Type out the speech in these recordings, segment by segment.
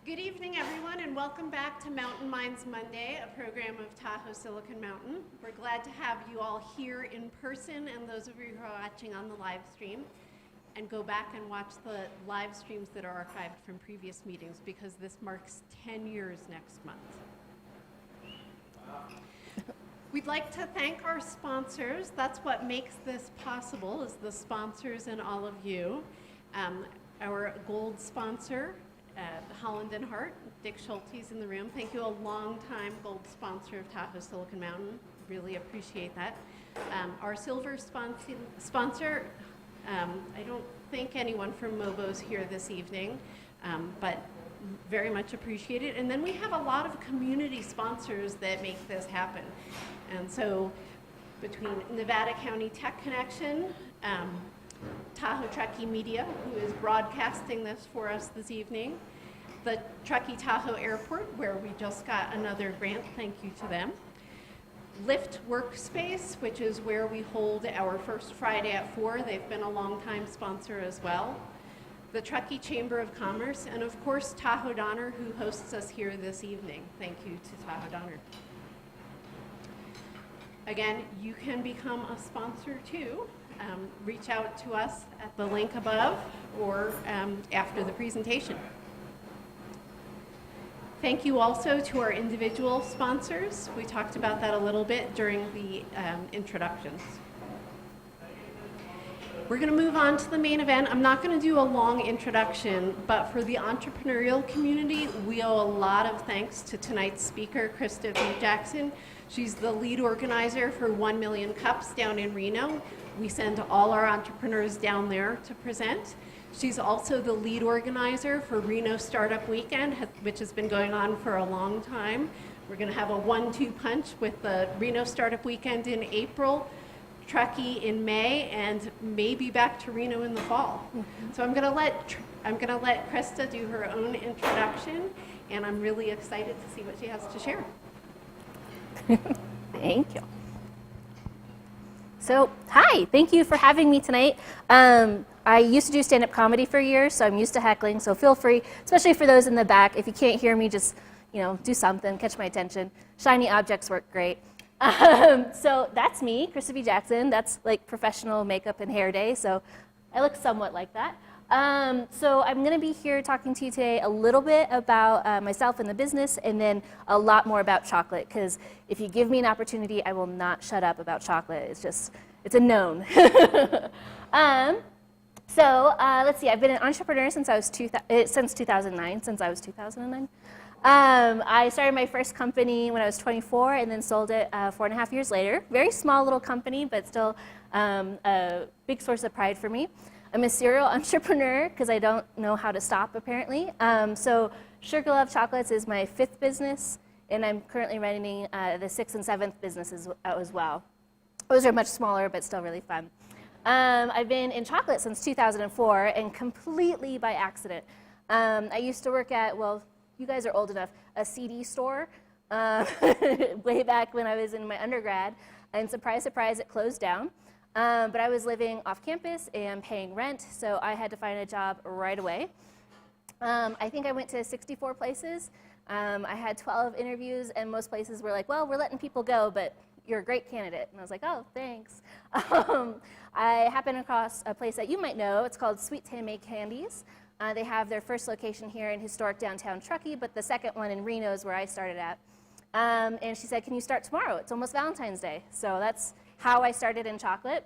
Good evening, everyone, and welcome back to Mountain Minds Monday, a program of Tahoe Silicon Mountain. We're glad to have you all here in person and those of you who are watching on the live stream. And go back and watch the live streams that are archived from previous meetings because this marks 10 years next month. We'd like to thank our sponsors. That's what makes this possible, is the sponsors and all of you. Our gold sponsor, Holland and Hart, Dick Schulte's in the room. Thank you, a long-time gold sponsor of Tahoe Silicon Mountain. Really appreciate that. Our silver sponsor, I don't think anyone from Mobo's here this evening, but very much appreciated. And then we have a lot of community sponsors that make this happen. And so between Nevada County Tech Connection, Tahoe Truckee Media, who is broadcasting this for us this evening, the Truckee Tahoe Airport, where we just got another grant, thank you to them. Lyft Workspace, which is where we hold our first Friday at 4. They've been a long-time sponsor as well. The Truckee Chamber of Commerce, and of course Tahoe Donner, who hosts us here this evening. Thank you to Tahoe Donner. Again, you can become a sponsor too. Reach out to us at the link above or after the presentation. Thank you also to our individual sponsors. We talked about that a little bit during the introductions. We're going to move on to the main event. I'm not going to do a long introduction, but for the entrepreneurial community, we owe a lot of thanks to tonight's speaker, Krysta Bea Jackson. She's the lead organizer for 1 Million Cups down in Reno. We send all our entrepreneurs down there to present. She's also the lead organizer for Reno Startup Weekend, which has been going on for a long time. We're going to have a 1-2 punch with the Reno Startup Weekend in April, Truckee in May, and maybe back to Reno in the fall. So I'm going to let Krysta do her own introduction, and I'm really excited to see what she has to share. Thank you. So, hi, thank you for having me tonight. I used to do stand-up comedy for years, so I'm used to heckling, so feel free, especially for those in the back, if you can't hear me, just, do something, catch my attention. Shiny objects work great. So that's me, Krysta Bea Jackson. That's like professional makeup and hair day, so I look somewhat like that. So I'm going to be here talking to you today a little bit about myself and the business, and then a lot more about chocolate, because if you give me an opportunity, I will not shut up about chocolate. It's a known. Let's see, I've been an entrepreneur since I was 2009. I started my first company when I was 24 and then sold it 4.5 years later. Very small little company, but still a big source of pride for me. I'm a serial entrepreneur because I don't know how to stop, apparently. So Sugar Love Chocolates is my 5th business, and I'm currently running the 6th and 7th businesses as well. Those are much smaller, but still really fun. I've been in chocolate since 2004, and completely by accident. I used to work at, well, you guys are old enough, a CD store way back when I was in my undergrad, and surprise, surprise, it closed down. But I was living off campus and paying rent, so I had to find a job right away. I think I went to 64 places. I had 12 interviews, and most places were like, well, we're letting people go, but you're a great candidate. And I was like, oh, thanks. I happened across a place that you might know. It's called Sweet Handmade Candies. They have their first location here in historic downtown Truckee, but the second one in Reno is where I started at. And she said, can you start tomorrow? It's almost Valentine's Day. So that's how I started in chocolate.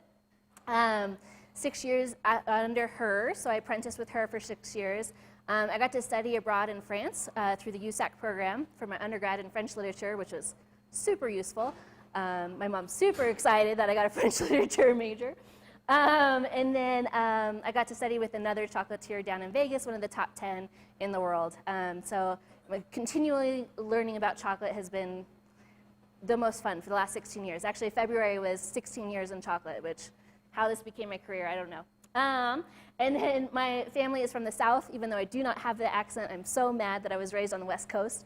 6 years under her, so I apprenticed with her for 6 years. I got to study abroad in France through the USAC program for my undergrad in French literature, which was super useful. My mom's super excited that I got a French literature major. And then I got to study with another chocolatier down in Vegas, one of the top 10 in the world. So continually learning about chocolate has been the most fun for the last 16 years. Actually, February was 16 years in chocolate, which how this became my career, I don't know. And then my family is from the South, even though I do not have the accent. I'm so mad that I was raised on the West Coast.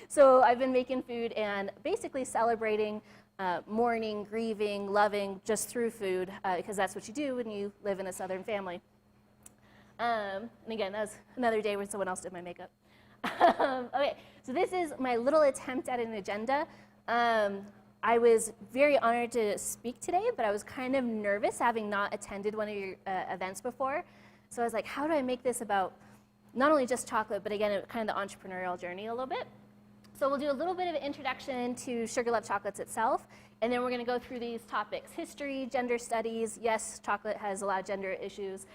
So I've been making food and basically celebrating mourning, grieving, loving just through food, because that's what you do when you live in a Southern family. And again, that was another day where someone else did my makeup. Okay, so this is my little attempt at an agenda. I was very honored to speak today, but I was kind of nervous having not attended one of your events before. So I was like, how do I make this about not only just chocolate, but again, kind of the entrepreneurial journey a little bit. So we'll do a little bit of an introduction to Sugar Love Chocolates itself, and then we're going to go through these topics: history, gender studies, yes, chocolate has a lot of gender issues,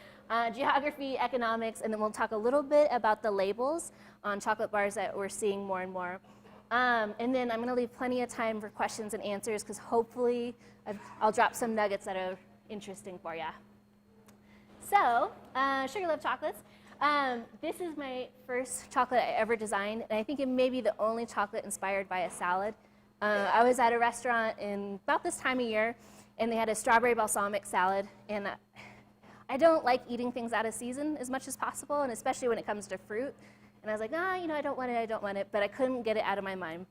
geography, economics, and then we'll talk a little bit about the labels on chocolate bars that we're seeing more and more. And then I'm going to leave plenty of time for questions and answers, because hopefully I'll drop some nuggets that are interesting for you. So, Sugar Love Chocolates. This is my first chocolate I ever designed, and I think it may be the only chocolate inspired by a salad. I was at a restaurant in about this time of year, and they had a strawberry balsamic salad, and I don't like eating things out of season as much as possible, and especially when it comes to fruit. And I was like, I don't want it, but I couldn't get it out of my mind.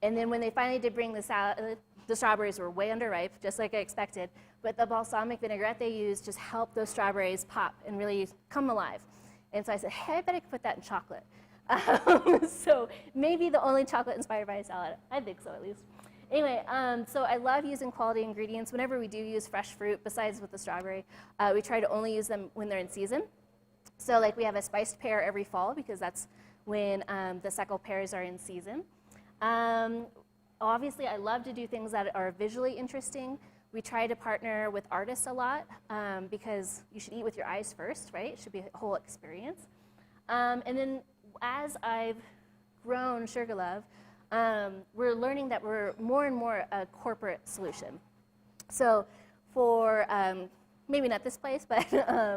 And then when they finally did bring the salad, the strawberries were way underripe, just like I expected, but the balsamic vinaigrette they used just helped those strawberries pop and really come alive. And so I said, hey, I bet I could put that in chocolate. So maybe the only chocolate inspired by a salad. I think so, at least. Anyway, so I love using quality ingredients. Whenever we do use fresh fruit, besides with the strawberry, we try to only use them when they're in season. So like we have a spiced pear every fall, because that's when the suckle pears are in season. Obviously, I love to do things that are visually interesting. We try to partner with artists a lot, because you should eat with your eyes first, right? It should be a whole experience. And then as I've grown Sugar Love, we're learning that we're more and more a corporate solution. So for, maybe not this place, but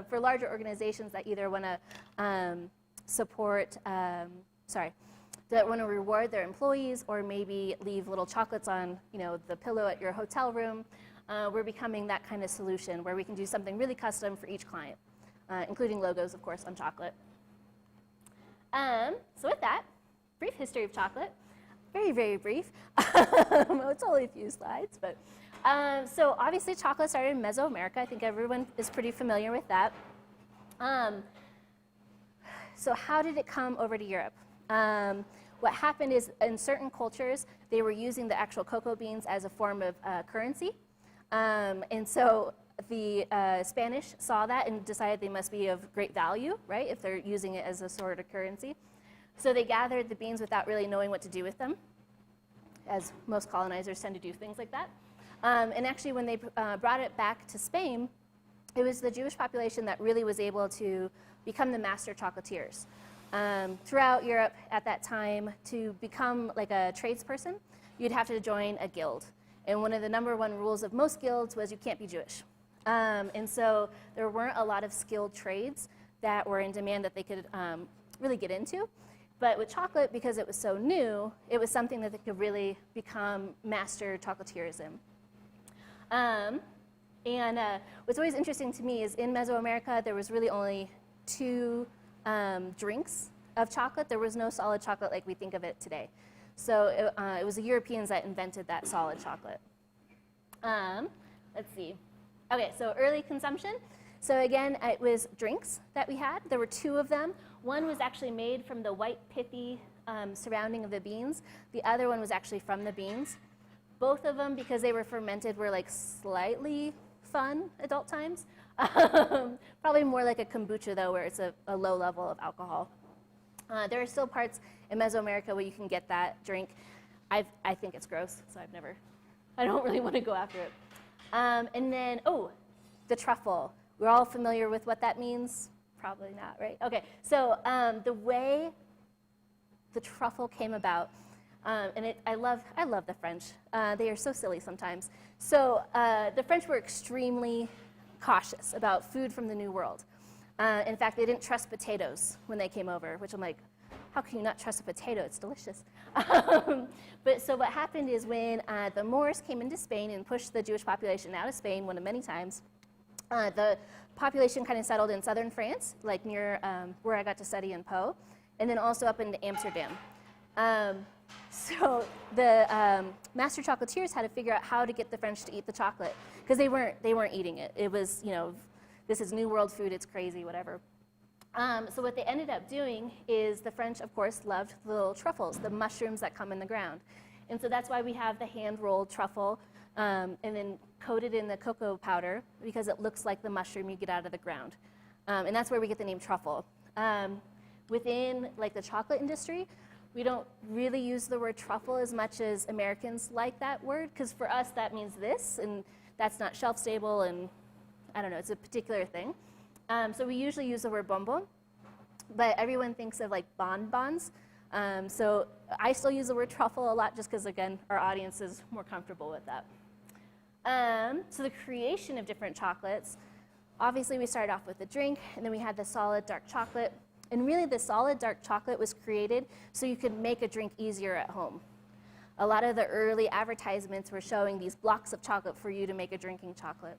for larger organizations that either want to support, that want to reward their employees, or maybe leave little chocolates on, the pillow at your hotel room, we're becoming that kind of solution where we can do something really custom for each client, including logos, of course, on chocolate. So with that, brief history of chocolate. Very, very brief. It's only a few slides, but so obviously chocolate started in Mesoamerica. I think everyone is pretty familiar with that. So how did it come over to Europe? What happened is, in certain cultures, they were using the actual cocoa beans as a form of currency. And so the Spanish saw that and decided they must be of great value, right, if they're using it as a sort of currency. So they gathered the beans without really knowing what to do with them, as most colonizers tend to do things like that. And actually, when they brought it back to Spain, it was the Jewish population that really was able to become the master chocolatiers. Throughout Europe at that time, to become like a tradesperson, you'd have to join a guild. And one of the #1 rules of most guilds was you can't be Jewish. And so there weren't a lot of skilled trades that were in demand that they could really get into. But with chocolate, because it was so new, it was something that they could really become master chocolatiers in. What's always interesting to me is in Mesoamerica, there was really only 2 drinks of chocolate. There was no solid chocolate like we think of it today. So it was the Europeans that invented that solid chocolate. Let's see. Okay, so early consumption. So again, it was drinks that we had. There were 2 of them. One was actually made from the white pithy surrounding of the beans. The other one was actually from the beans. Both of them, because they were fermented, were like slightly fun adult times. Probably more like a kombucha though, where it's a low level of alcohol. There are still parts in Mesoamerica where you can get that drink. I think it's gross, so I don't really want to go after it. And then, the truffle. We're all familiar with what that means? Probably not, right? Okay, so the way the truffle came about, I love the French. They are so silly sometimes. So the French were extremely cautious about food from the New World. In fact, they didn't trust potatoes when they came over, which I'm like, how can you not trust a potato? It's delicious. But so what happened is when the Moors came into Spain and pushed the Jewish population out of Spain one of many times, the population kind of settled in southern France, like near where I got to study in Po, and then also up into Amsterdam. So the master chocolatiers had to figure out how to get the French to eat the chocolate, because they weren't eating it. It was, this is New World food, it's crazy, whatever. So what they ended up doing is the French, of course, loved the little truffles, the mushrooms that come in the ground. And so that's why we have the hand-rolled truffle and then coated in the cocoa powder because it looks like the mushroom you get out of the ground. And that's where we get the name truffle. Within like the chocolate industry, we don't really use the word truffle as much as Americans like that word, because for us that means this, and that's not shelf stable, and I don't know, it's a particular thing. So we usually use the word bonbon, but everyone thinks of like bonbons. So I still use the word truffle a lot just because, again, our audience is more comfortable with that. So the creation of different chocolates, obviously we started off with the drink, and then we had the solid dark chocolate. And really the solid dark chocolate was created so you could make a drink easier at home. A lot of the early advertisements were showing these blocks of chocolate for you to make a drinking chocolate.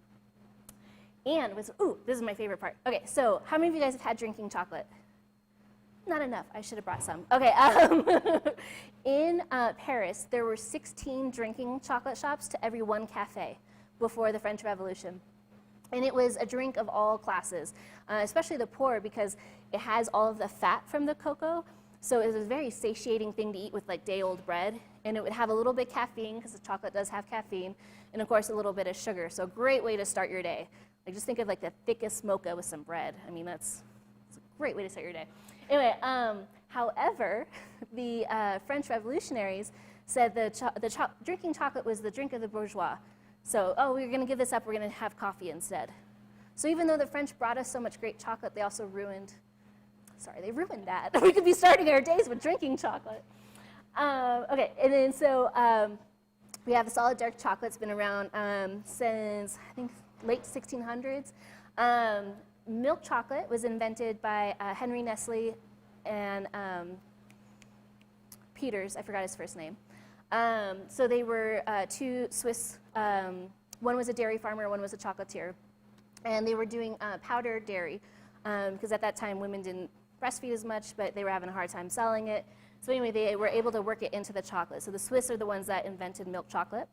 And this is my favorite part. Okay, so how many of you guys have had drinking chocolate? Not enough. I should have brought some. Okay, in Paris, there were 16 drinking chocolate shops to every one cafe before the French Revolution. And it was a drink of all classes, especially the poor, because it has all of the fat from the cocoa. So it was a very satiating thing to eat with like day-old bread. And it would have a little bit of caffeine, because the chocolate does have caffeine, and of course a little bit of sugar. So great way to start your day. Like just think of like the thickest mocha with some bread. I mean, it's a great way to start your day. Anyway, however, the French revolutionaries said drinking chocolate was the drink of the bourgeois. So, we're going to give this up, we're going to have coffee instead. So even though the French brought us so much great chocolate, they also ruined that. We could be starting our days with drinking chocolate. Okay, and then so we have the solid dark chocolate. It's been around since, I think, late 1600s. Milk chocolate was invented by Henry Nestle and Peters, I forgot his first name. So they were two Swiss, one was a dairy farmer, one was a chocolatier. And they were doing powdered dairy, because at that time women didn't breastfeed as much, but they were having a hard time selling it. So anyway, they were able to work it into the chocolate. So the Swiss are the ones that invented milk chocolate.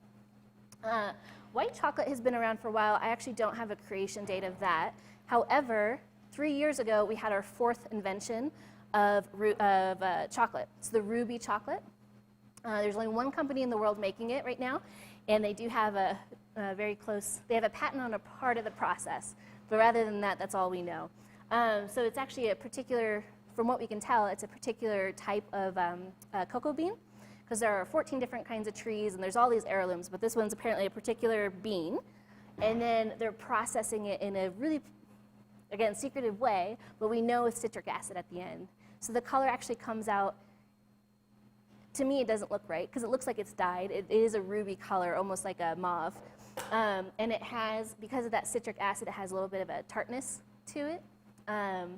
White chocolate has been around for a while. I actually don't have a creation date of that. However, 3 years ago, we had our fourth invention of chocolate. It's the ruby chocolate. There's only one company in the world making it right now, and they do have a very close, they have a patent on a part of the process. But rather than that, that's all we know. So it's actually a particular, from what we can tell, it's a particular type of cocoa bean, because there are 14 different kinds of trees, and there's all these heirlooms, but this one's apparently a particular bean. And then they're processing it in a really, again, secretive way, but we know it's citric acid at the end. So the color actually comes out, to me it doesn't look right, because it looks like it's dyed. It is a ruby color, almost like a mauve. And it has, because of that citric acid, it has a little bit of a tartness to it. I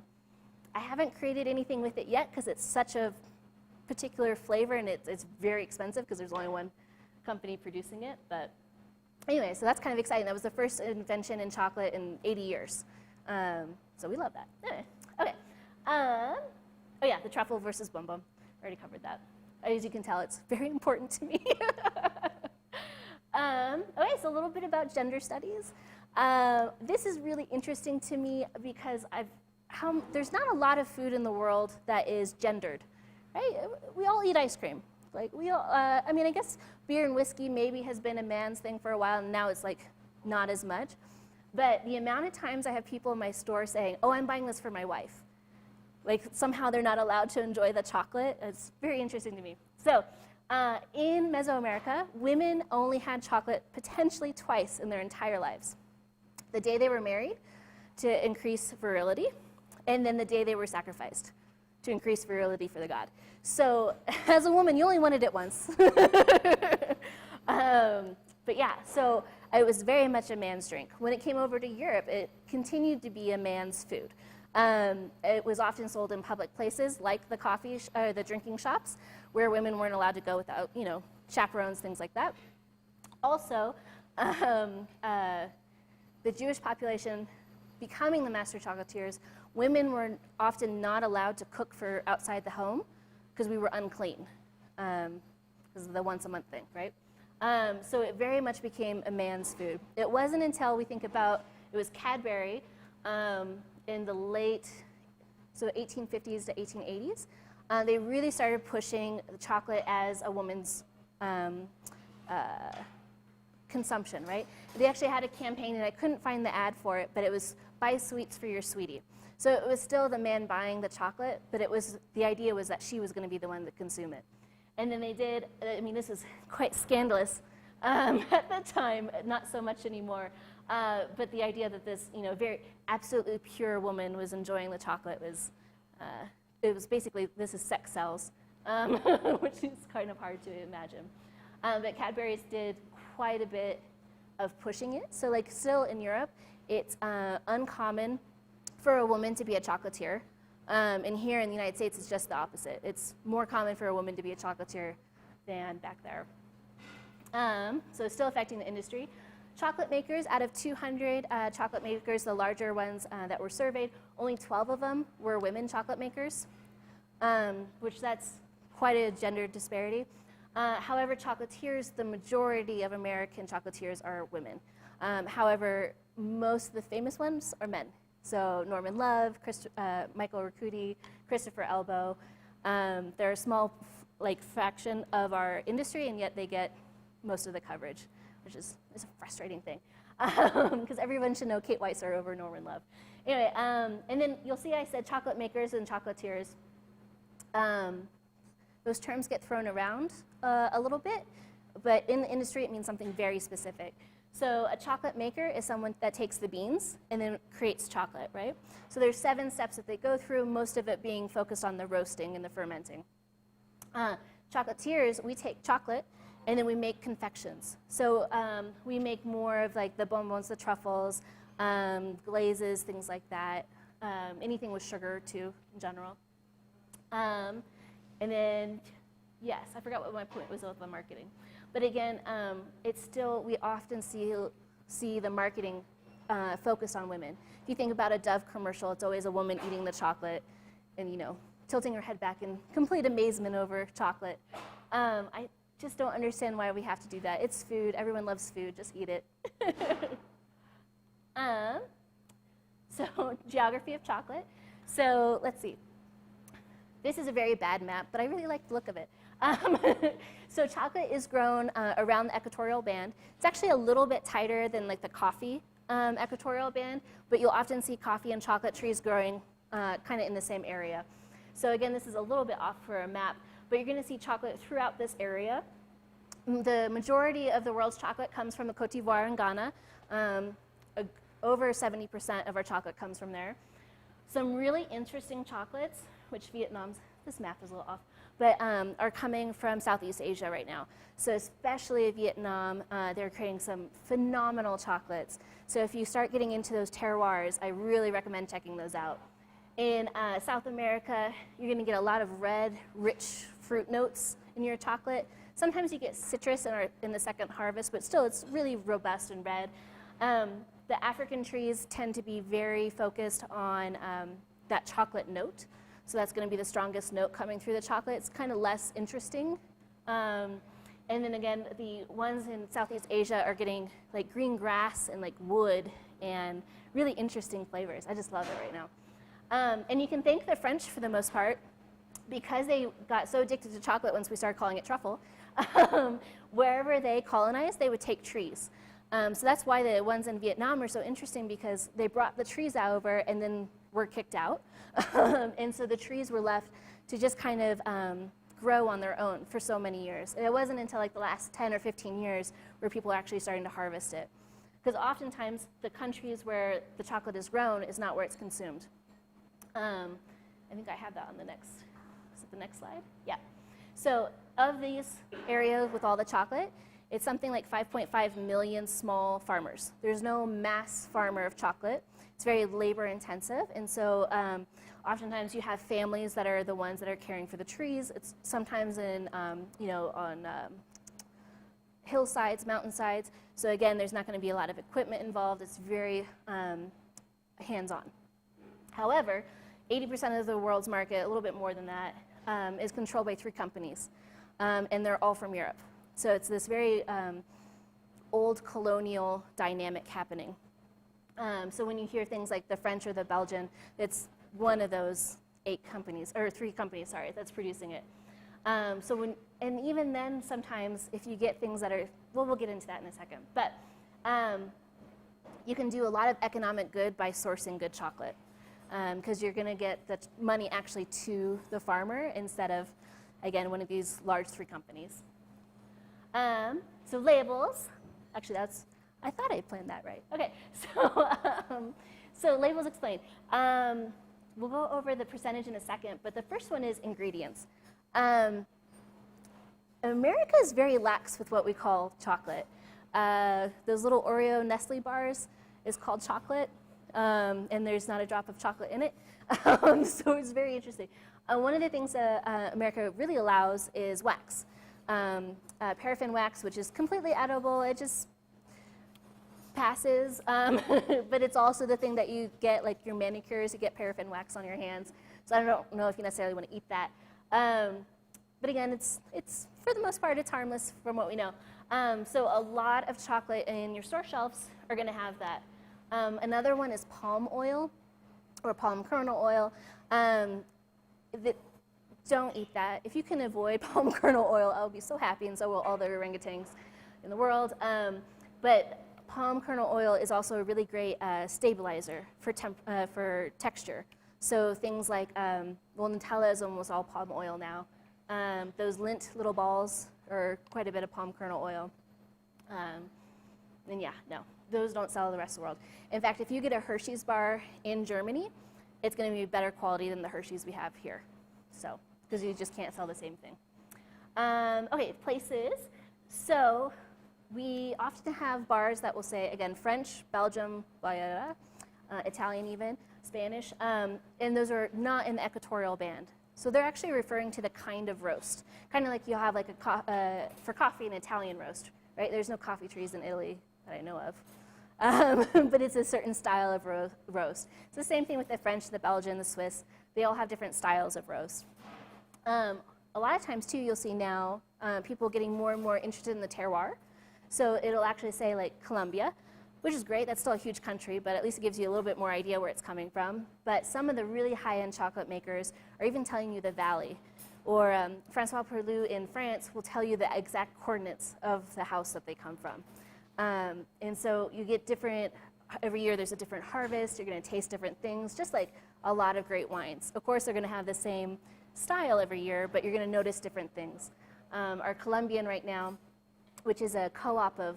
haven't created anything with it yet, because it's such a particular flavor, and it's very expensive, because there's only one company producing it. But anyway, so that's kind of exciting. That was the first invention in chocolate in 80 years. So we love that. Anyway, okay. Oh yeah, the truffle versus bonbon. Already covered that. As you can tell, it's very important to me. Okay, so a little bit about gender studies. This is really interesting to me because there's not a lot of food in the world that is gendered, right? We all eat ice cream. Like we all, I mean, I guess beer and whiskey maybe has been a man's thing for a while, and now it's like not as much. But the amount of times I have people in my store saying, "Oh, I'm buying this for my wife." Like somehow they're not allowed to enjoy the chocolate. It's very interesting to me. So in Mesoamerica, women only had chocolate potentially twice in their entire lives. The day they were married to increase virility, and then the day they were sacrificed to increase virility for the god. So as a woman, you only wanted it once. But yeah, so it was very much a man's drink. When it came over to Europe, it continued to be a man's food. It was often sold in public places like the drinking shops, where women weren't allowed to go without, chaperones, things like that. Also, the Jewish population becoming the master chocolatiers, women were often not allowed to cook for outside the home because we were unclean, because of the once a month thing, right? So it very much became a man's food. It wasn't until we think about, it was Cadbury in the late so 1850s to 1880s. They really started pushing chocolate as a woman's consumption, right? They actually had a campaign, and I couldn't find the ad for it, but it was buy sweets for your sweetie. So it was still the man buying the chocolate, but the idea was that she was going to be the one to consume it. And then they did, I mean, this is quite scandalous at the time, not so much anymore, but the idea that this, very absolutely pure woman was enjoying the chocolate was, it was basically, this is sex sells, which is kind of hard to imagine. But Cadbury's did quite a bit of pushing it. So like still in Europe, it's uncommon for a woman to be a chocolatier. And here in the United States, it's just the opposite. It's more common for a woman to be a chocolatier than back there. So it's still affecting the industry. Chocolate makers, out of 200 chocolate makers, the larger ones that were surveyed, only 12 of them were women chocolate makers, which that's quite a gender disparity. However, chocolatiers, the majority of American chocolatiers are women. However, most of the famous ones are men. So Norman Love, Michael Riccuti, Christopher Elbow. They're a small fraction of our industry, and yet they get most of the coverage, which is a frustrating thing. Because everyone should know Kate Weiser over Norman Love. Anyway, and then you'll see I said chocolate makers and chocolatiers. Those terms get thrown around a little bit, but in the industry it means something very specific. So a chocolate maker is someone that takes the beans and then creates chocolate, right? So there's 7 steps that they go through, most of it being focused on the roasting and the fermenting. Chocolatiers, we take chocolate and then we make confections. So we make more of like the bonbons, the truffles, glazes, things like that. Anything with sugar too, in general. And then, yes, I forgot what my point was with the marketing. But again, it's still, we often see the marketing focused on women. If you think about a Dove commercial, it's always a woman eating the chocolate and, tilting her head back in complete amazement over chocolate. I just don't understand why we have to do that. It's food. Everyone loves food. Just eat it. So geography of chocolate. So let's see. This is a very bad map, but I really like the look of it. So chocolate is grown around the equatorial band. It's actually a little bit tighter than like the coffee equatorial band, but you'll often see coffee and chocolate trees growing kind of in the same area. So again, this is a little bit off for a map, but you're going to see chocolate throughout this area. The majority of the world's chocolate comes from the Cote d'Ivoire and Ghana. Over 70% of our chocolate comes from there. Some really interesting chocolates, which Vietnam's, this map is a little off, but are coming from Southeast Asia right now. So especially Vietnam, they're creating some phenomenal chocolates. So if you start getting into those terroirs, I really recommend checking those out. In South America, you're going to get a lot of red, rich fruit notes in your chocolate. Sometimes you get citrus in the second harvest, but still it's really robust and red. The African trees tend to be very focused on that chocolate note. So that's going to be the strongest note coming through the chocolate. It's kind of less interesting. And then again, the ones in Southeast Asia are getting like green grass and like wood and really interesting flavors. I just love it right now. And you can thank the French for the most part because they got so addicted to chocolate once we started calling it truffle. Wherever they colonized, they would take trees. So that's why the ones in Vietnam are so interesting because they brought the trees over and then were kicked out. And so the trees were left to just kind of grow on their own for so many years. And it wasn't until like the last 10 or 15 years where people are actually starting to harvest it. Because oftentimes the countries where the chocolate is grown is not where it's consumed. I think I have that on the next, is it the next slide? Yeah. So of these areas with all the chocolate, it's something like 5.5 million small farmers. There's no mass farmer of chocolate. It's very labor intensive, and so oftentimes you have families that are the ones that are caring for the trees. It's sometimes in, on hillsides, mountainsides. So again, there's not going to be a lot of equipment involved. It's very hands-on. However, 80% of the world's market, a little bit more than that, is controlled by 3 companies, and they're all from Europe. So it's this very old colonial dynamic happening. So when you hear things like the French or the Belgian, it's one of those 8 companies, or 3 companies, sorry, that's producing it. And even then, sometimes if you get things that are, well, we'll get into that in a second, but you can do a lot of economic good by sourcing good chocolate, because you're going to get the money actually to the farmer instead of, again, one of these large 3 companies. So labels, actually I thought I planned that right. Okay, so labels explained. We'll go over the percentage in a second, but the first one is ingredients. America is very lax with what we call chocolate. Those little Oreo Nestle bars is called chocolate, and there's not a drop of chocolate in it. So it's very interesting. One of the things that America really allows is wax. Paraffin wax, which is completely edible. It just passes, but it's also the thing that you get, like your manicures, you get paraffin wax on your hands. So I don't know if you necessarily want to eat that. But again, it's for the most part, it's harmless from what we know. So a lot of chocolate in your store shelves are going to have that. Another one is palm oil or palm kernel oil. Don't eat that. If you can avoid palm kernel oil, I'll be so happy, and so will all the orangutans in the world. But palm kernel oil is also a really great stabilizer for texture. So things like, well, Nutella is almost all palm oil now. Those Lindt little balls are quite a bit of palm kernel oil. And yeah, no, those don't sell in the rest of the world. In fact, if you get a Hershey's bar in Germany, it's going to be better quality than the Hershey's we have here. So, because you just can't sell the same thing. Okay, places. So we often have bars that will say, again, French, Belgium, blah, Italian even, Spanish, and those are not in the equatorial band. So they're actually referring to the kind of roast, kind of like you have like for coffee, an Italian roast, right? There's no coffee trees in Italy that I know of, but it's a certain style of roast. It's the same thing with the French, the Belgian, the Swiss. They all have different styles of roast. A lot of times, too, you'll see now people getting more and more interested in the terroir. So it'll actually say, like, Colombia, which is great. That's still a huge country, but at least it gives you a little bit more idea where it's coming from. But some of the really high-end chocolate makers are even telling you the valley. Or Francois Perlou in France will tell you the exact coordinates of the house that they come from. And so you get different, every year there's a different harvest. You're going to taste different things, just like a lot of great wines. Of course, they're going to have the same style every year, but you're going to notice different things. Our Colombian right now, which is a co-op of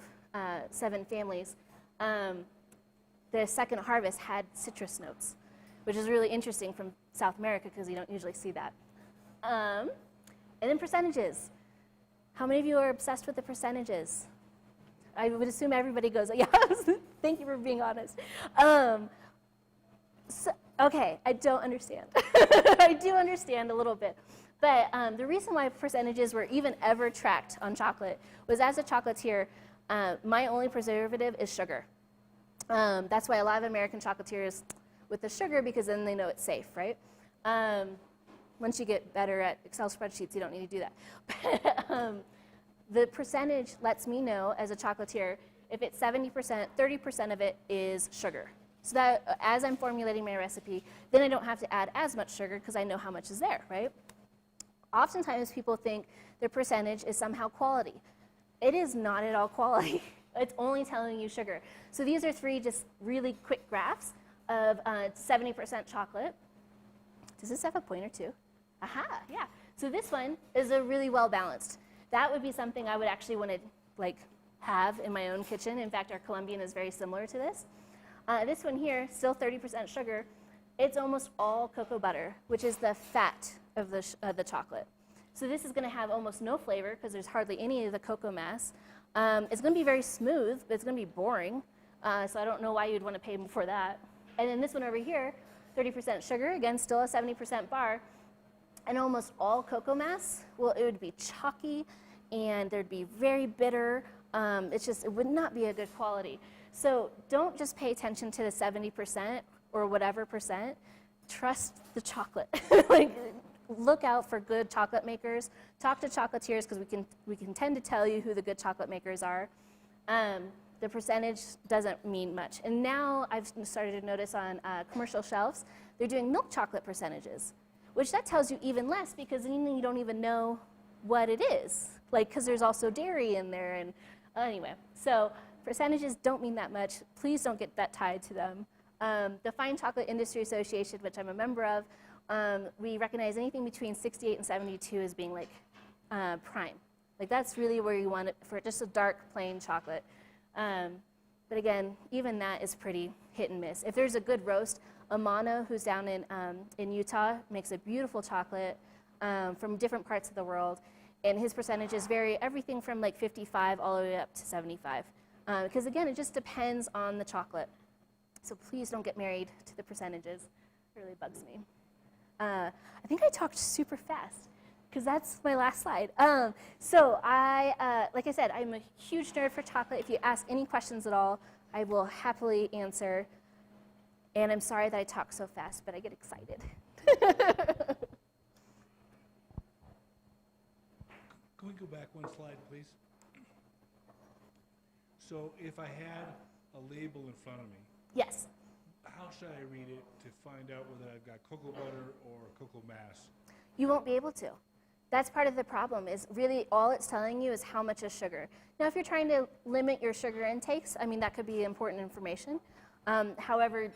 7 families, the second harvest had citrus notes, which is really interesting from South America because you don't usually see that. And then percentages. How many of you are obsessed with the percentages? I would assume everybody goes, yeah, thank you for being honest. Okay, I don't understand. I do understand a little bit. But the reason why percentages were even ever tracked on chocolate was, as a chocolatier, my only preservative is sugar. That's why a lot of American chocolatiers with the sugar, because then they know it's safe, right? Once you get better at Excel spreadsheets, you don't need to do that. But the percentage lets me know, as a chocolatier, if it's 70%, 30% of it is sugar. So that as I'm formulating my recipe, then I don't have to add as much sugar because I know how much is there, right? Oftentimes people think the percentage is somehow quality. It is not at all quality. It's only telling you sugar. So these are 3 just really quick graphs of 70% chocolate. Does this have a pointer too? Aha, yeah. So this one is a really well balanced. That would be something I would actually want to have in my own kitchen. In fact, our Colombian is very similar to this. This one here, still 30% sugar. It's almost all cocoa butter, which is the fat of the chocolate. So this is going to have almost no flavor because there's hardly any of the cocoa mass. It's going to be very smooth, but it's going to be boring. So I don't know why you'd want to pay for that. And then this one over here, 30% sugar, again, still a 70% bar. And almost all cocoa mass, well, it would be chalky, and there'd be very bitter. It would not be a good quality. So don't just pay attention to the 70% or whatever percent. Trust the chocolate. Look out for good chocolate makers. Talk to chocolatiers because we can tend to tell you who the good chocolate makers are. The percentage doesn't mean much. And now I've started to notice on commercial shelves, they're doing milk chocolate percentages. which that tells you even less because then you don't even know what it is, like, because there's also dairy in there. And anyway, so percentages don't mean that much. Please don't get that tied to them. The Fine Chocolate Industry Association, which I'm a member of, we recognize anything between 68 and 72 as being like prime. Like that's really where you want it for just a dark, plain chocolate. But again, even that is pretty hit and miss. If there's a good roast, Amano, who's down in Utah, makes a beautiful chocolate from different parts of the world. And his percentages vary everything from like 55 all the way up to 75. Because again, it just depends on the chocolate. So please don't get married to the percentages. It really bugs me. I think I talked super fast because that's my last slide. So like I said, I'm a huge nerd for chocolate. If you ask any questions at all, I will happily answer. And I'm sorry that I talk so fast, but I get excited. Can we go back one slide, please? So if I had a label in front of me, Yes. how should I read it to find out whether I've got cocoa butter or cocoa mass? You won't be able to. That's part of the problem is really all it's telling you is how much is sugar. Now, if you're trying to limit your sugar intakes, I mean, that could be important information. However,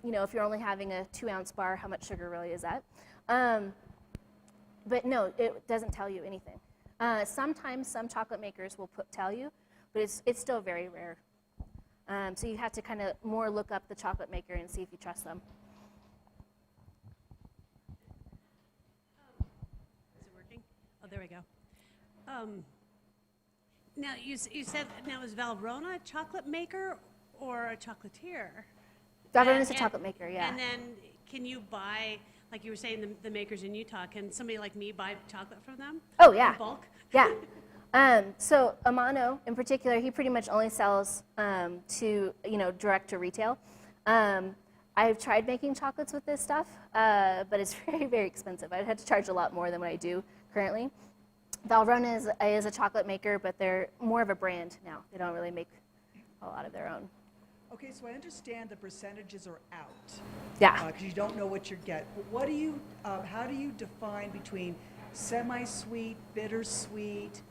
you know, if you're only having a 2-ounce bar, how much sugar really is that? But no, it doesn't tell you anything. Sometimes some chocolate makers will tell you, but it's still very rare. So you have to kind of more look up the chocolate maker and see if you trust them. Is it working? Oh, there we go. Now, you said, now is Valrhona a chocolate maker or a chocolatier? Valrhona is a chocolate maker, yeah. And then can you buy, like you were saying, the makers in Utah, can somebody like me buy chocolate from them? Oh, yeah. In bulk? Yeah. So Amano, in particular, he pretty much only sells to, you know, direct to retail. I've tried making chocolates with this stuff, but it's very, very expensive. I'd have to charge a lot more than what I do currently. Valrhona is a chocolate maker, but they're more of a brand now. They don't really make a lot of their own. Okay, so I understand the percentages are out. Yeah. Because you don't know what you get. But what do you, how do you define between semi-sweet, bittersweet,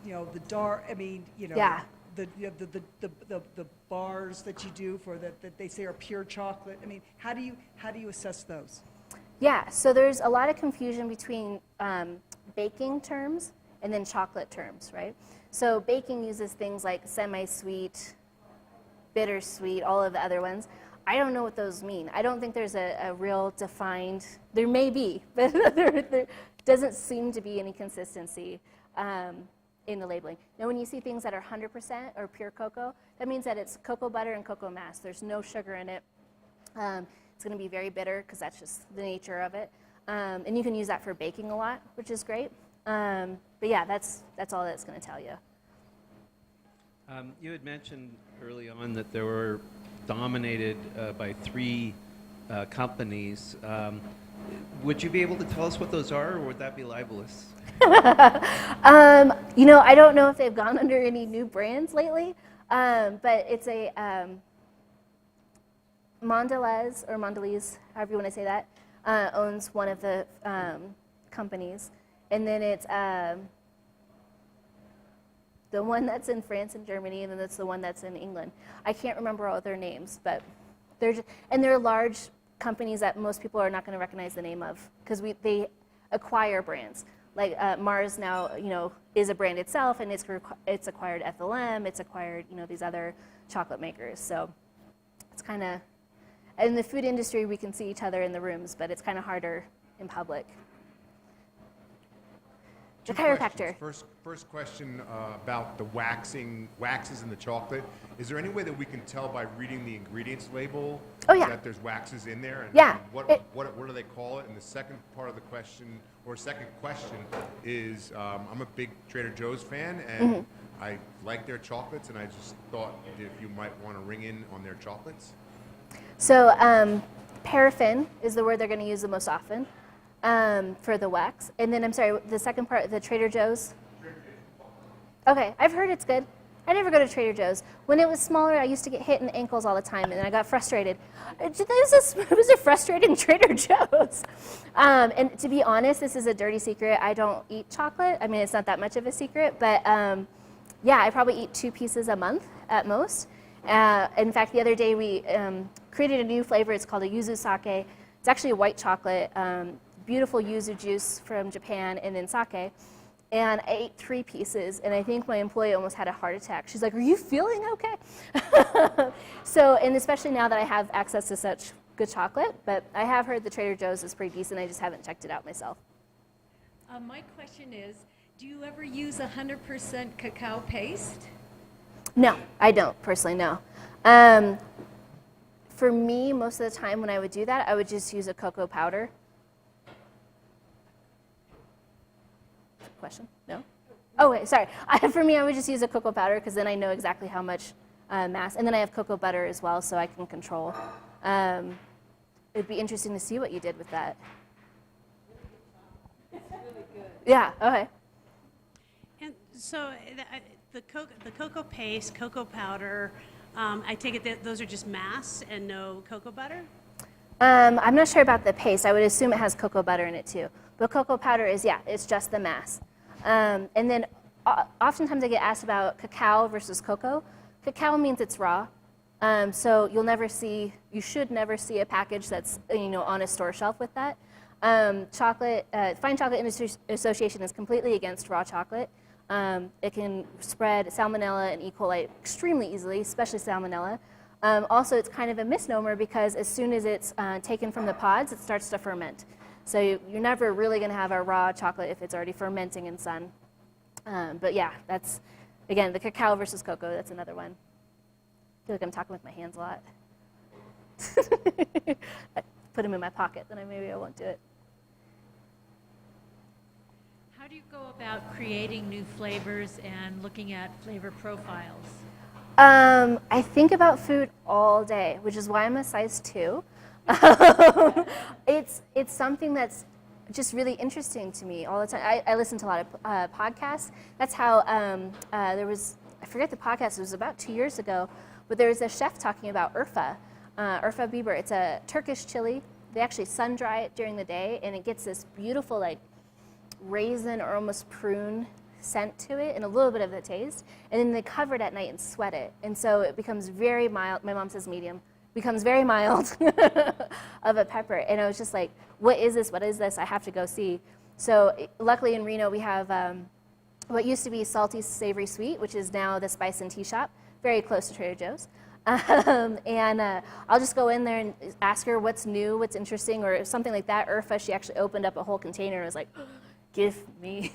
you know, the dark, I mean, you know, Yeah. the bars that you do for that they say are pure chocolate? I mean, how do you assess those? Yeah, so there's a lot of confusion between baking terms and then chocolate terms, right? So baking uses things like semi-sweet, bittersweet, all of the other ones. I don't know what those mean. I don't think there's a real defined, there may be, but there doesn't seem to be any consistency in the labeling. Now when you see things that are 100% or pure cocoa, that means that it's cocoa butter and cocoa mass. There's no sugar in it. It's going to be very bitter because that's just the nature of it. And you can use that for baking a lot, which is great. But yeah, that's all that's going to tell you. You had mentioned early on that there were dominated by 3 companies. Would you be able to tell us what those are, or would that be libelous? You know, I don't know if they've gone under any new brands lately, but it's a Mondelez, or Mondelez, however you want to say that, owns one of the companies. And then it's the one that's in France and Germany, and then it's the one that's in England. I can't remember all their names, but they're large companies that most people are not going to recognize the name of because they acquire brands. Like Mars now, you know, is a brand itself, and it's acquired FLM, it's acquired, you know, these other chocolate makers. So it's kind of, in the food industry, we can see each other in the rooms, but it's kind of harder in public. The chiropractor. First question about the waxes in the chocolate. Is there any way that we can tell by reading the ingredients label that there's waxes in there? And Yeah. What do they call it? And the second part of the question, or second question, is I'm a big Trader Joe's fan, and I like their chocolates, and I just thought if you might want to ring in on their chocolates. So paraffin is the word they're going to use the most often. For the wax. And then, I'm sorry, the second part, the Trader Joe's? Okay, I've heard it's good. I never go to Trader Joe's. When it was smaller, I used to get hit in the ankles all the time, and then I got frustrated. It was a frustrating Trader Joe's. And to be honest, this is a dirty secret. I don't eat chocolate. I mean, it's not that much of a secret, but yeah, I probably eat 2 pieces a month at most. In fact, the other day we created a new flavor. It's called a yuzu sake. It's actually a white chocolate, beautiful yuzu juice from Japan, and then sake. And I ate 3 pieces, and I think my employee almost had a heart attack. She's like, "Are you feeling okay?" So, and especially now that I have access to such good chocolate, but I have heard the Trader Joe's is pretty decent. I just haven't checked it out myself. My question is, do you ever use 100% cacao paste? No, I don't personally, no. For me, most of the time when I would do that, I would just use a cocoa powder. Question? No? Oh, wait, sorry. For me, I would just use a cocoa powder because then I know exactly how much mass. And then I have cocoa butter as well, so I can control. It'd be interesting to see what you did with that. It's really good. Yeah, okay. And so the cocoa paste, cocoa powder, I take it that those are just mass and no cocoa butter? I'm not sure about the paste. I would assume it has cocoa butter in it too. But cocoa powder is, yeah, it's just the mass. And then oftentimes I get asked about cacao versus cocoa. Cacao means it's raw. So you should never see a package that's on a store shelf with that. Fine Chocolate Industry Association is completely against raw chocolate. It can spread salmonella and E. coli extremely easily, especially salmonella. Also, it's kind of a misnomer because as soon as it's taken from the pods, it starts to ferment. So you're never really going to have a raw chocolate if it's already fermenting in sun. But yeah, that's, again, the cacao versus cocoa, that's another one. I feel like I'm talking with my hands a lot. I put them in my pocket, then maybe I won't do it. How do you go about creating new flavors and looking at flavor profiles? I think about food all day, which is why I'm a size 2. It's something that's just really interesting to me all the time. I listen to a lot of podcasts. That's how there was, I forget the podcast, it was about 2 years ago, but there was a chef talking about urfa biber. It's a Turkish chili. They actually sun dry it during the day, and it gets this beautiful like raisin or almost prune scent to it and a little bit of the taste. And then they cover it at night and sweat it. And so it becomes very mild. My mom says medium. Becomes very mild of a pepper. And I was just like, what is this? What is this? I have to go see. So luckily in Reno, we have what used to be Salty Savory Sweet, which is now the Spice and Tea Shop, very close to Trader Joe's. And I'll just go in there and ask her what's new, what's interesting, or something like that. Urfa, she actually opened up a whole container and was like, give me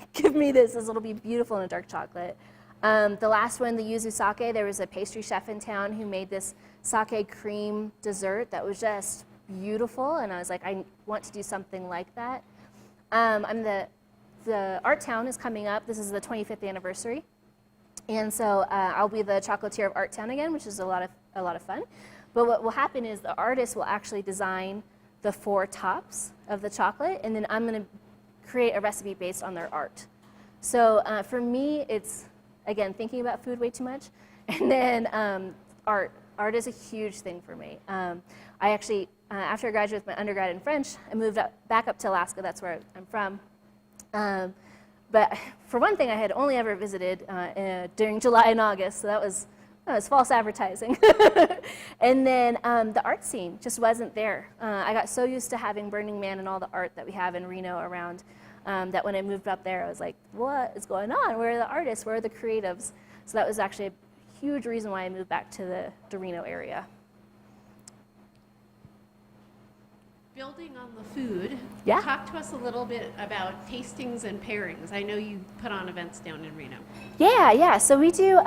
this. It'll be beautiful in a dark chocolate. The last one, the yuzu sake, there was a pastry chef in town who made this sake cream dessert that was just beautiful, and I was like, I want to do something like that. The Art Town is coming up. This is the 25th anniversary, and so I'll be the chocolatier of Art Town again, which is a lot of fun. But what will happen is the artist will actually design the 4 tops of the chocolate, and then I'm going to create a recipe based on their art. So for me, it's, again, thinking about food way too much. And then art. Art is a huge thing for me. I actually, after I graduated with my undergrad in French, I moved back up to Alaska. That's where I'm from. But for one thing, I had only ever visited during July and August, so that was false advertising. And then the art scene just wasn't there. I got so used to having Burning Man and all the art that we have in Reno around that when I moved up there, I was like, what is going on? Where are the artists? Where are the creatives? So that was actually a huge reason why I moved back to the Reno area. Building on the food, Yeah. talk to us a little bit about tastings and pairings. I know you put on events down in Reno. Yeah. So we do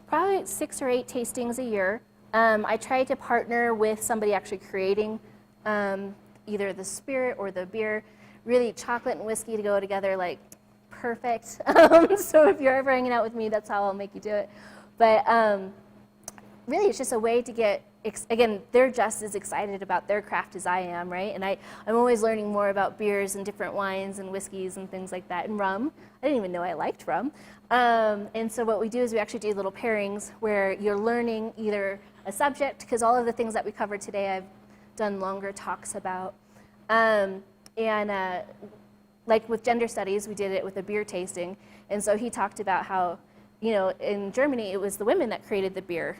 probably 6 or 8 tastings a year. I try to partner with somebody actually creating either the spirit or the beer. Really, chocolate and whiskey to go together like perfect. So if you're ever hanging out with me, that's how I'll make you do it. But really, it's just a way to get, again, they're just as excited about their craft as I am, right? And I'm always learning more about beers and different wines and whiskeys and things like that, and rum. I didn't even know I liked rum. And so what we do is we actually do little pairings where you're learning either a subject, because all of the things that we covered today I've done longer talks about. Like with gender studies, we did it with a beer tasting. And so he talked about how, in Germany, it was the women that created the beer.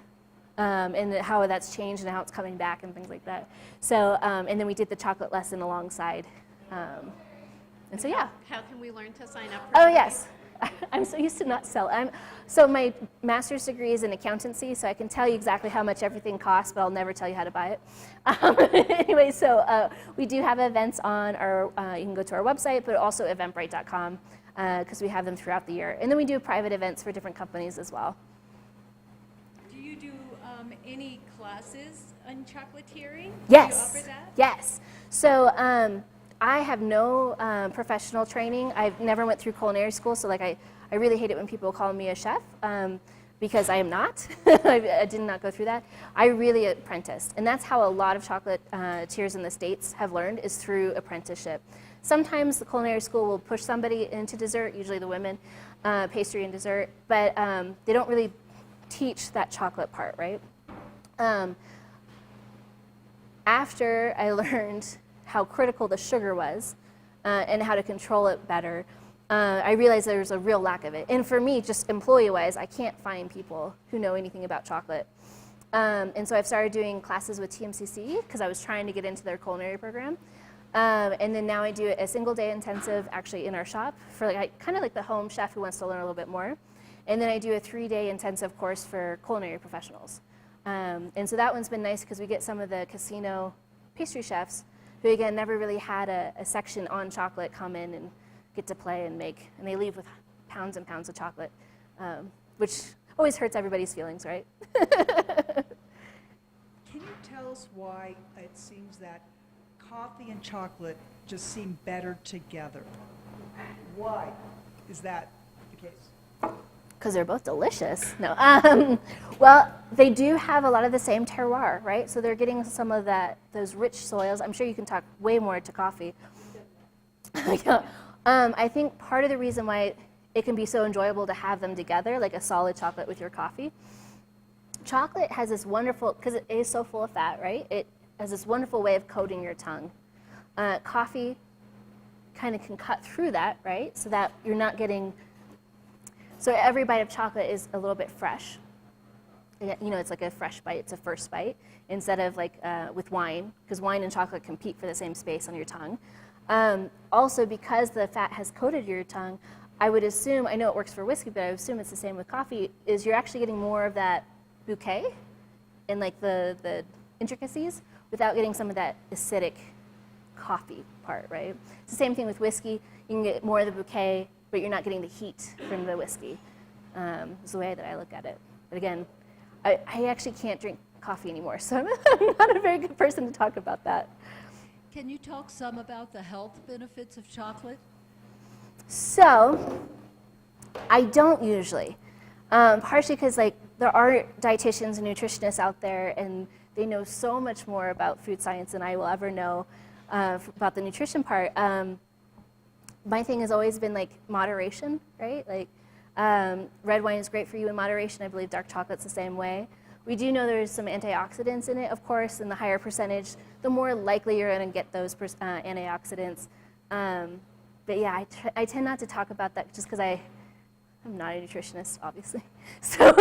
And how that's changed and how it's coming back and things like that. So, and then we did the chocolate lesson alongside. And so, yeah. How can we learn to sign up for Oh, something? yes. I'm so used to not sell. So my master's degree is in accountancy, so I can tell you exactly how much everything costs, but I'll never tell you how to buy it. Anyway, so we do have events on our, you can go to our website, but also eventbrite.com, because we have them throughout the year. And then we do private events for different companies as well. Do you do any classes on chocolatiering? Yes. Do you offer that? Yes. So I have no professional training. I've never went through culinary school, so like I really hate it when people call me a chef because I am not. I did not go through that. I really apprenticed, and that's how a lot of chocolatiers in the States have learned, is through apprenticeship. Sometimes the culinary school will push somebody into dessert, usually the women, pastry and dessert, but they don't really teach that chocolate part, right? After I learned how critical the sugar was and how to control it better, I realized there was a real lack of it. And for me, just employee-wise, I can't find people who know anything about chocolate. And so I've started doing classes with TMCC because I was trying to get into their culinary program. And then now I do a single-day intensive actually in our shop for kind of like the home chef who wants to learn a little bit more. And then I do a 3-day intensive course for culinary professionals. And so that one's been nice because we get some of the casino pastry chefs who, again, never really had a section on chocolate come in and get to play and make. And they leave with pounds and pounds of chocolate, which always hurts everybody's feelings, right? Can you tell us why it seems that coffee and chocolate just seem better together? Why is that the case? Because they're both delicious. No. Well, they do have a lot of the same terroir, right? So they're getting some of those rich soils. I'm sure you can talk way more to coffee. Yeah. I think part of the reason why it can be so enjoyable to have them together, like a solid chocolate with your coffee, chocolate has this wonderful, because it is so full of fat, right? It has this wonderful way of coating your tongue. Coffee kind of can cut through that, right? So that you're not getting, so every bite of chocolate is a little bit fresh. It's like a fresh bite, it's a first bite, instead of like with wine, because wine and chocolate compete for the same space on your tongue. Also, because the fat has coated your tongue, I would assume, I know it works for whiskey, but I would assume it's the same with coffee, is you're actually getting more of that bouquet and like the intricacies without getting some of that acidic coffee part, right? It's the same thing with whiskey. You can get more of the bouquet, but you're not getting the heat from the whiskey. Is the way that I look at it. But again, I actually can't drink coffee anymore, so I'm not a very good person to talk about that. Can you talk some about the health benefits of chocolate? So, I don't usually. Partially because there are dietitians and nutritionists out there, and they know so much more about food science than I will ever know about the nutrition part. My thing has always been moderation, right? Red wine is great for you in moderation. I believe dark chocolate's the same way. We do know there's some antioxidants in it, of course, and the higher percentage, the more likely you're going to get those antioxidants. But yeah, I tend not to talk about that just because I'm not a nutritionist, obviously. So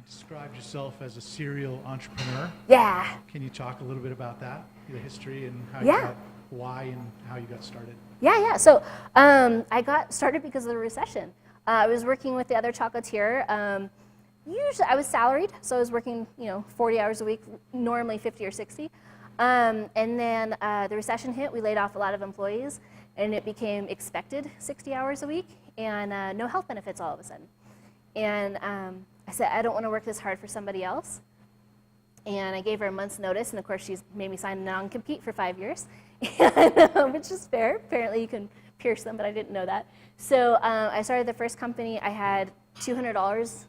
You described yourself as a serial entrepreneur. yeah. Can you talk a little bit about that, the history and how Yeah. you got, why and how you got started? Yeah. So I got started because of the recession. I was working with the other chocolatier. Usually I was salaried, so I was working 40 hours a week, normally 50 or 60. And then the recession hit. We laid off a lot of employees, and it became expected 60 hours a week and no health benefits all of a sudden. And I said, I don't want to work this hard for somebody else. And I gave her a month's notice, and of course, she's made me sign a non-compete for 5 years, which is fair. Apparently, you can pierce them, but I didn't know that. So I started the first company. I had $200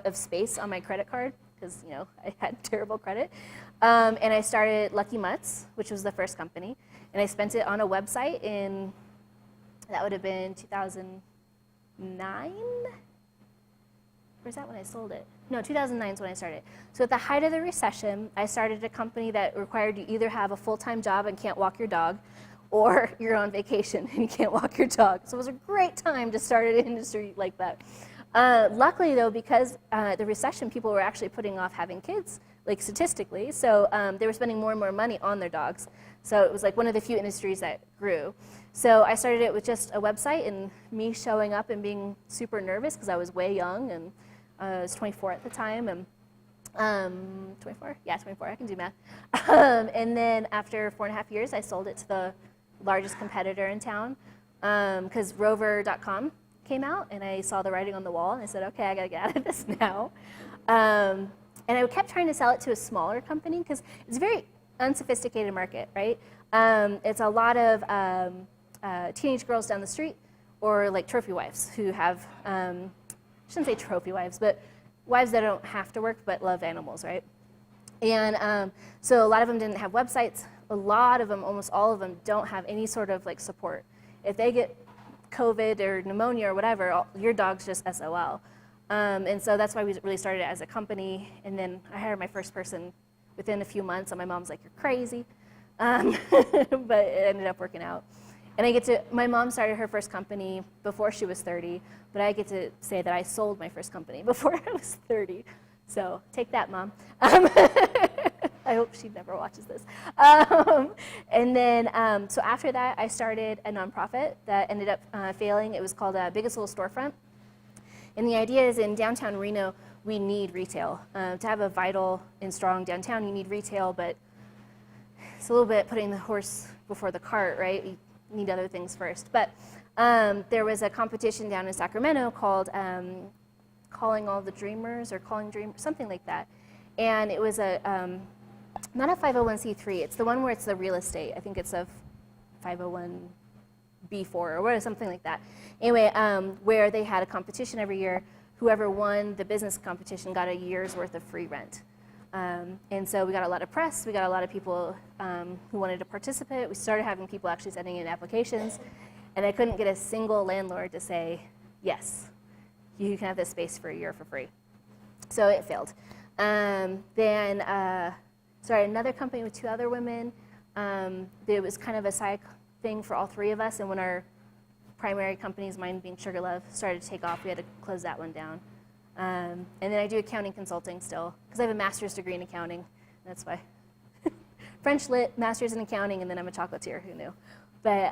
of space on my credit card because I had terrible credit. And I started Lucky Mutts, which was the first company. And I spent it on a website that would have been 2009? Or is that when I sold it? No, 2009 is when I started. So at the height of the recession, I started a company that required you either have a full-time job and can't walk your dog, or you're on vacation and you can't walk your dog. So it was a great time to start an industry like that. Luckily, though, because the recession, people were actually putting off having kids, like statistically. So they were spending more and more money on their dogs. So it was like one of the few industries that grew. So I started it with just a website and me showing up and being super nervous because I was way young and I was 24 at the time. And 24? Yeah, 24. I can do math. And then after 4.5 years, I sold it to the largest competitor in town because Rover.com came out and I saw the writing on the wall and I said, okay, I gotta get out of this now. And I kept trying to sell it to a smaller company because it's a very unsophisticated market, right? It's a lot of teenage girls down the street or like trophy wives who have, I shouldn't say trophy wives, but wives that don't have to work but love animals, right? And so a lot of them didn't have websites. A lot of them, almost all of them, don't have any sort of like support. If they get COVID or pneumonia or whatever, your dog's just SOL. And so that's why we really started it as a company. And then I hired my first person within a few months, and my mom's like, you're crazy. But it ended up working out. And my mom started her first company before she was 30, but I get to say that I sold my first company before I was 30. So take that, Mom. I hope she never watches this. And then, so after that, I started a nonprofit that ended up failing. It was called Biggest Little Storefront. And the idea is in downtown Reno, we need retail. To have a vital and strong downtown, you need retail, but it's a little bit putting the horse before the cart, right? You need other things first. But there was a competition down in Sacramento called Calling All the Dreamers or Calling Dreamers, something like that. And it was not a 501c3, it's the one where it's the real estate. I think it's a 501b4 or whatever, something like that. Anyway, where they had a competition every year. Whoever won the business competition got a year's worth of free rent. And so we got a lot of press, we got a lot of people who wanted to participate. We started having people actually sending in applications, and I couldn't get a single landlord to say, yes, you can have this space for a year for free. So it failed. Then started another company with 2 other women. It was kind of a side thing for all 3 of us, and when our primary companies, mine being Sugar Love, started to take off, we had to close that one down. And then I do accounting consulting still, because I have a master's degree in accounting. That's why. French Lit, master's in accounting, and then I'm a chocolatier, who knew? But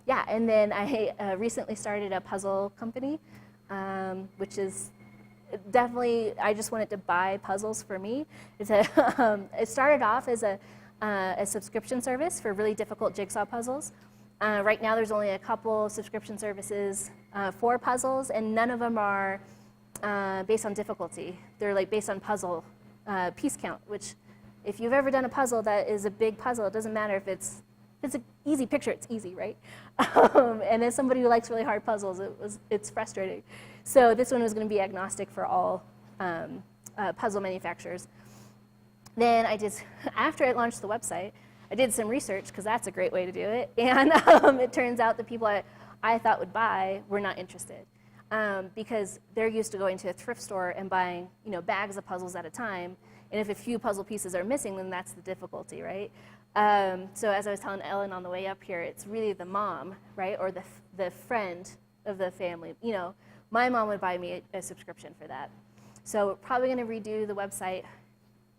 yeah, and then I recently started a puzzle company, which is definitely, I just wanted to buy puzzles for me. It started off as a subscription service for really difficult jigsaw puzzles. Right now there's only a couple subscription services for puzzles, and none of them are based on difficulty. They're like based on puzzle piece count, which if you've ever done a puzzle that is a big puzzle, it doesn't matter if it's an easy picture, it's easy, right? And as somebody who likes really hard puzzles, it's frustrating. So this one was going to be agnostic for all puzzle manufacturers. Then after I launched the website, I did some research, because that's a great way to do it. And it turns out the people I thought would buy were not interested. Because they're used to going to a thrift store and buying, bags of puzzles at a time. And if a few puzzle pieces are missing, then that's the difficulty, right? So as I was telling Ellen on the way up here, it's really the mom, right, or the friend of the family. My mom would buy me a subscription for that. So we're probably going to redo the website.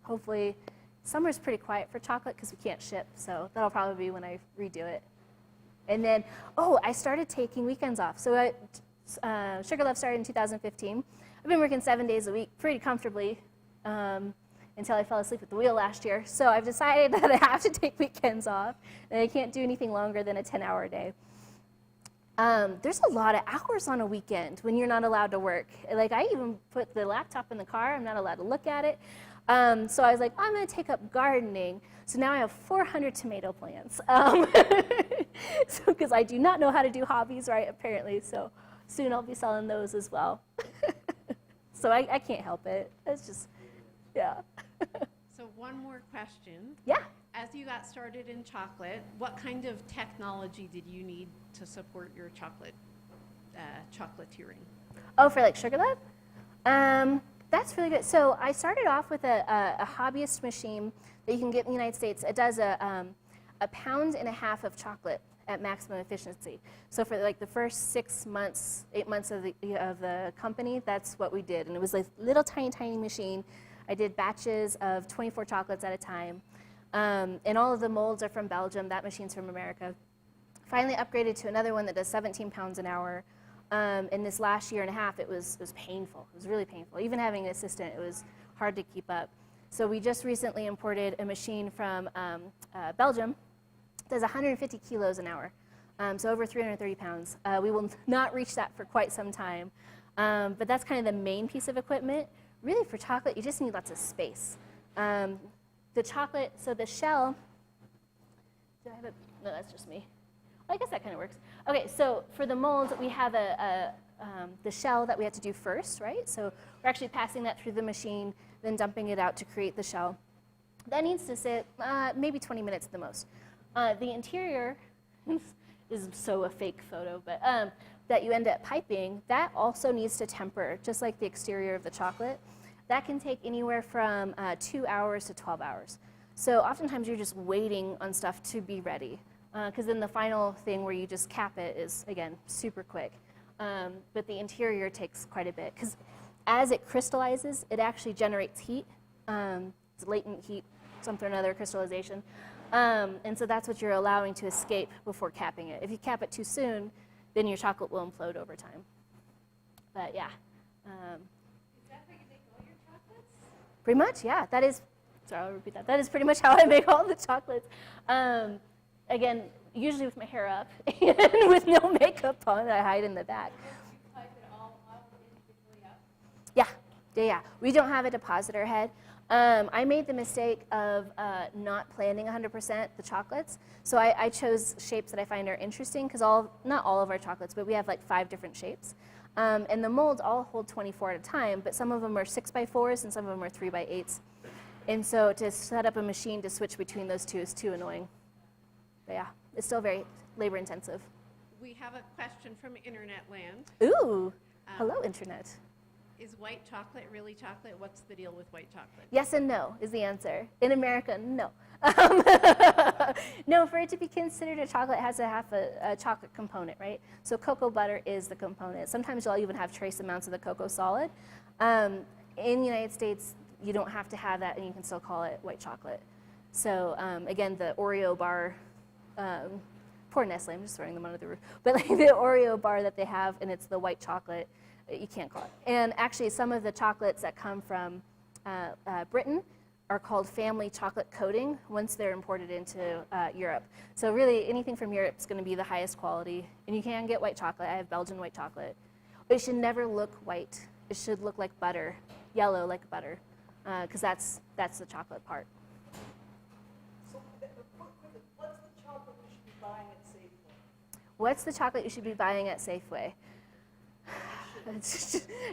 Hopefully, summer's pretty quiet for chocolate because we can't ship, so that'll probably be when I redo it. And then, I started taking weekends off. So Sugar Love started in 2015. I've been working 7 days a week pretty comfortably until I fell asleep at the wheel last year. So I've decided that I have to take weekends off, and I can't do anything longer than a 10-hour day. There's a lot of hours on a weekend when you're not allowed to work. Like, I even put the laptop in the car. I'm not allowed to look at it. So I was like, I'm going to take up gardening. So now I have 400 tomato plants. So, because I do not know how to do hobbies right, apparently. So soon I'll be selling those as well. So I can't help it. It's just, yeah. So one more question. Yeah. As you got started in chocolate, what kind of technology did you need to support your chocolatiering? Oh, for like Sugar Lab? That's really good. So I started off with a hobbyist machine that you can get in the United States. It does a 1.5 pounds of chocolate at maximum efficiency. So for like the first 6 months, 8 months of the company, that's what we did. And it was a little tiny machine. I did batches of 24 chocolates at a time. And all of the molds are from Belgium. That machine's from America. Finally upgraded to another one that does 17 pounds an hour. In this last year and a half, it was painful. It was really painful. Even having an assistant, it was hard to keep up. So we just recently imported a machine from Belgium that does 150 kilos an hour, so over 330 pounds. We will not reach that for quite some time, but that's kind of the main piece of equipment. Really, for chocolate, you just need lots of space. The chocolate, so the shell, do I have it? No, that's just me. Well, I guess that kind of works. Okay, so for the molds, we have the shell that we have to do first, right? So we're actually passing that through the machine, then dumping it out to create the shell. That needs to sit maybe 20 minutes at the most. The interior is so a fake photo, but that you end up piping, that also needs to temper, just like the exterior of the chocolate. That can take anywhere from 2 hours to 12 hours. So oftentimes you're just waiting on stuff to be ready. Because then the final thing where you just cap it is, again, super quick. But the interior takes quite a bit. Because as it crystallizes, it actually generates heat. It's latent heat, something or another, crystallization. And so that's what you're allowing to escape before capping it. If you cap it too soon, then your chocolate will implode over time. But yeah. Is that how you make all your chocolates? Pretty much, yeah. That is, sorry, I'll repeat that. That is pretty much how I make all the chocolates. Again, usually with my hair up and with no makeup on, I hide in the back. Yeah. We don't have a depositor head. I made the mistake of not planning 100% the chocolates. So I chose shapes that I find are interesting because not all of our chocolates, but we have like 5 different shapes. And the molds all hold 24 at a time, but some of them are 6x4s and some of them are 3x8s. And so to set up a machine to switch between those two is too annoying. But yeah, it's still very labor intensive. We have a question from Internet Land. Ooh, hello, Internet. Is white chocolate really chocolate? What's the deal with white chocolate? Yes and no is the answer. In America, no. No, for it to be considered a chocolate, it has to have a chocolate component, right? So cocoa butter is the component. Sometimes you'll even have trace amounts of the cocoa solid. In the United States, you don't have to have that, and you can still call it white chocolate. So again, the Oreo bar, poor Nestle, I'm just throwing them under the roof. But like the Oreo bar that they have, and it's the white chocolate, you can't call it. And actually, some of the chocolates that come from Britain are called family chocolate coating once they're imported into Europe. So really, anything from Europe is going to be the highest quality. And you can get white chocolate. I have Belgian white chocolate. But it should never look white. It should look like butter, yellow like butter, because that's the chocolate part. So, what's the chocolate you should be buying at Safeway? What's the chocolate you should be buying at Safeway?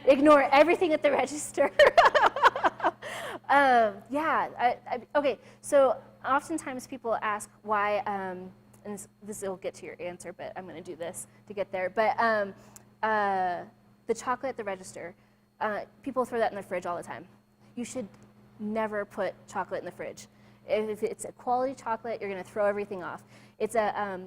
Ignore everything at the register. Okay, so oftentimes people ask why, and this will get to your answer, but I'm going to do this to get there. But the chocolate at the register, people throw that in the fridge all the time. You should never put chocolate in the fridge. If it's a quality chocolate, you're going to throw everything off. It's a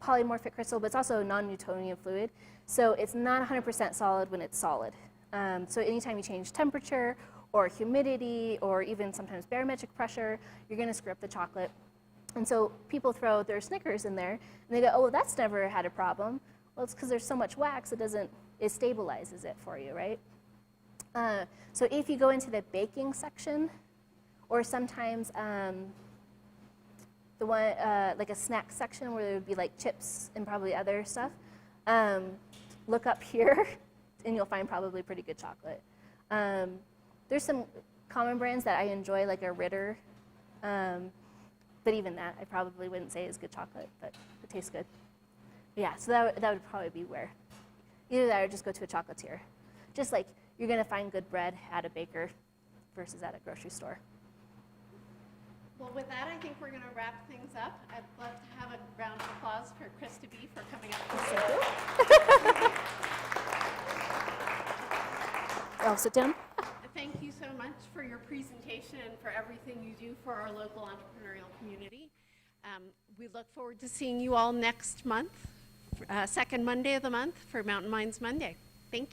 polymorphic crystal, but it's also a non-Newtonian fluid. So it's not 100% solid when it's solid. So anytime you change temperature or humidity or even sometimes barometric pressure, you're going to screw up the chocolate. And so people throw their Snickers in there, and they go, oh, well, that's never had a problem. Well, it's because there's so much wax, it stabilizes it for you, right? So if you go into the baking section, or sometimes the one, like a snack section where there would be like chips and probably other stuff, look up here, and you'll find probably pretty good chocolate. There's some common brands that I enjoy, like a Ritter. But even that, I probably wouldn't say is good chocolate, but it tastes good. But yeah, so that would probably be where. Either that or just go to a chocolatier. Just like you're going to find good bread at a baker versus at a grocery store. Well, with that, I think we're going to wrap things up. I'd love to have a round of applause for Krysta Bea for coming up. I'll sit down. Thank you so much for your presentation and for everything you do for our local entrepreneurial community. We look forward to seeing you all next month, second Monday of the month for Mountain Minds Monday.